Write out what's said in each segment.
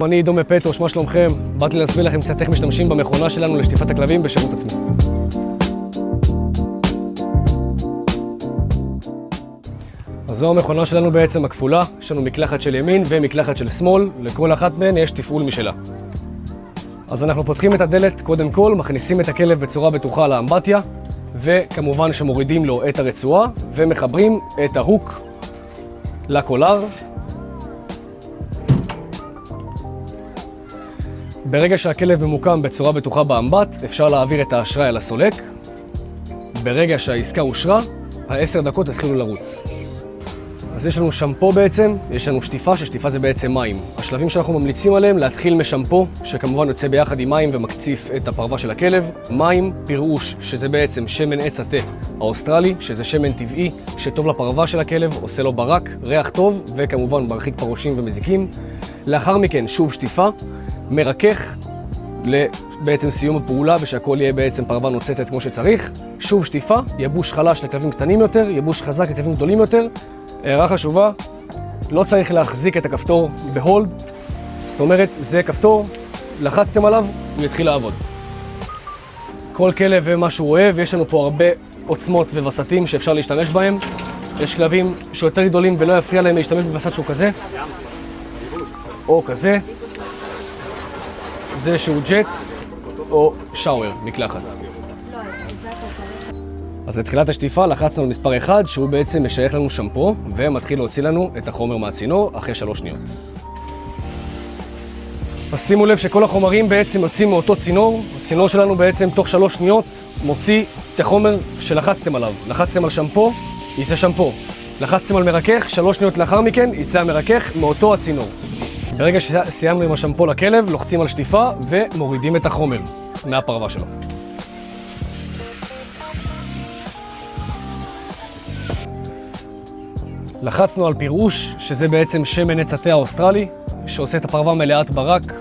אני עידו מפטרוש, מה שלומכם? באתי להסביר לכם קצת איך משתמשים במכונה שלנו לשטיפת הכלבים בשירות עצמי. אז זו המכונה שלנו בעצם הכפולה, יש לנו מקלחת של ימין ומקלחת של שמאל, לכל אחת מהן יש תפעול משלה. אז אנחנו פותחים את הדלת, קודם כל מכניסים את הכלב בצורה בטוחה לאמבטיה, וכמובן שמורידים לו את הרצועה ומחברים את ההוק לקולר. ברגע שהכלב ממוקם בצורה בטוחה באמבט, אפשר להעביר את האשראי על הסולק. ברגע שהעסקה אושרה, 10 דקות התחילו לרוץ. אז יש לנו שמפו בעצם, יש לנו שטיפה, ששטיפה זה בעצם מים. השלבים שאנחנו ממליצים עליהם, להתחיל משמפו, שכמובן יוצא ביחד עם מים ומקציף את הפרווה של הכלב. מים, פירוש, שזה בעצם שמן עץ התה האוסטרלי, שזה שמן טבעי, שטוב לפרווה של הכלב, עושה לו ברק, ריח טוב, וכמובן מרחיק פרושים ומזיקים. לאחר מכן, שוב שטיפה, מרכך, בעצם סיום הפעולה ושהכל יהיה בעצם פרווה נוצצת כמו שצריך. שוב שטיפה, יבוש חלש לכלבים קטנים יותר, יבוש חזק לכלבים גדולים יותר. הערה חשובה, לא צריך להחזיק את הכפתור בהולד, זאת אומרת, זה כפתור, לחצתם עליו, הוא יתחיל לעבוד. כל כלב ומה שהוא אוהב, יש לנו פה הרבה עוצמות ווסתים שאפשר להשתמש בהם. יש כלבים שיותר גדולים ולא יפריע להם להשתמש בווסת שהוא כזה, או כזה. זה שהוא ג'ט או שאואר, מקלחת. אז לתחילת השטיפה לחצנו על מספר 1, שהוא בעצם משייך לנו שמפו ומתחיל להוציא לנו את החומר מהצינור אחרי 3 שניות. אז שימו לב שכל החומרים בעצם יוצאים מאותו צינור. הצינור שלנו בעצם תוך 3 שניות מוציא את החומר שלחצתם עליו. לחצתם על שמפו, יצא שמפו. לחצתם על מרכך, 3 שניות לאחר מכן יצא המרכך מאותו הצינור. ברגע שסיימנו עם השמפו לכלב, לוחצים על שטיפה ומורידים את החומר מהפרווה שלו. לחצנו על פירוש, שזה בעצם שמן עץ התה האוסטרלי, שעושה את הפרווה מלאת ברק,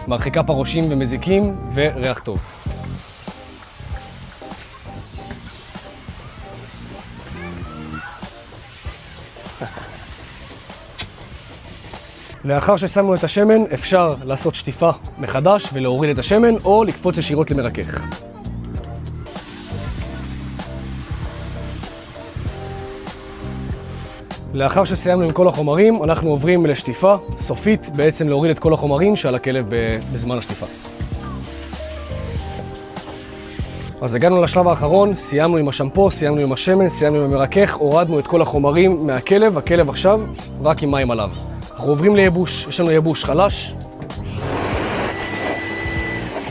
מרחיקה פרושים ומזיקים וריח טוב. לאחר ששמנו את השמן, אפשר לעשות שטיפה מחדש ולהוריד את השמן, או לקפוץ ישירות למרכך. לאחר שסיימנו עם כל החומרים, אנחנו עוברים לשטיפה סופית, בעצם להוריד את כל החומרים שעל הכלב בזמן השטיפה. אז הגענו לשלב האחרון, סיימנו עם השמפו, סיימנו עם השמן, סיימנו עם המרכך, הורדנו את כל החומרים מהכלב, הכלב עכשיו רק עם מים עליו. אנחנו עוברים לייבוש, יש לנו ייבוש חלש,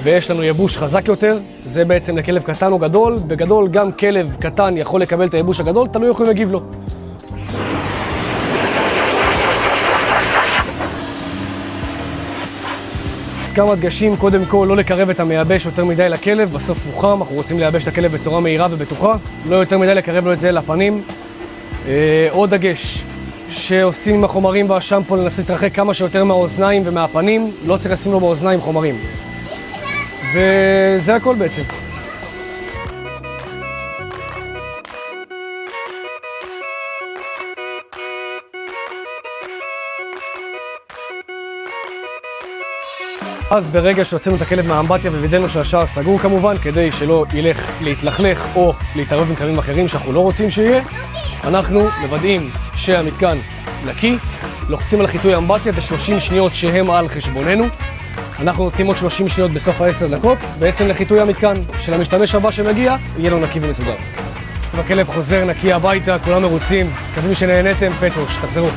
ויש לנו ייבוש חזק יותר, זה בעצם לכלב קטן או גדול, בגדול גם כלב קטן יכול לקבל את הייבוש הגדול, תלוי איך הוא מגיב לו. כמה דגשים, קודם כל לא לקרב את המייבש יותר מדי לכלב, בסוף הוא חם, אנחנו רוצים לייבש את הכלב בצורה מהירה ובטוחה, לא יותר מדי לקרב לו את זה לפנים. עוד דגש שעושים עם החומרים והשמפו, לנסות להתרחק כמה שיותר מהאוזניים ומהפנים, לא צריך לשים לו באוזניים חומרים. וזה הכל בעצם. אז ברגע שהוצאנו את הכלב מהאמבטיה ווידאנו שהשער סגור כמובן, כדי שלא ילך להתלכלך או להתערב עם כלבים אחרים שאנחנו לא רוצים שיהיה, אנחנו מוודאים שהמתקן נקי, לוחצים על חיטוי האמבטיה ב-30 שניות שהם על חשבוננו. אנחנו נותנים עוד 30 שניות בסוף 10 דקות, בעצם לחיטוי המתקן של המשתמש הבא שמגיע, יהיה לו נקי ומסודר. הכלב חוזר נקי הביתה, כולם מרוצים, מקווים שנהנתם, פטרוש, תחזרו.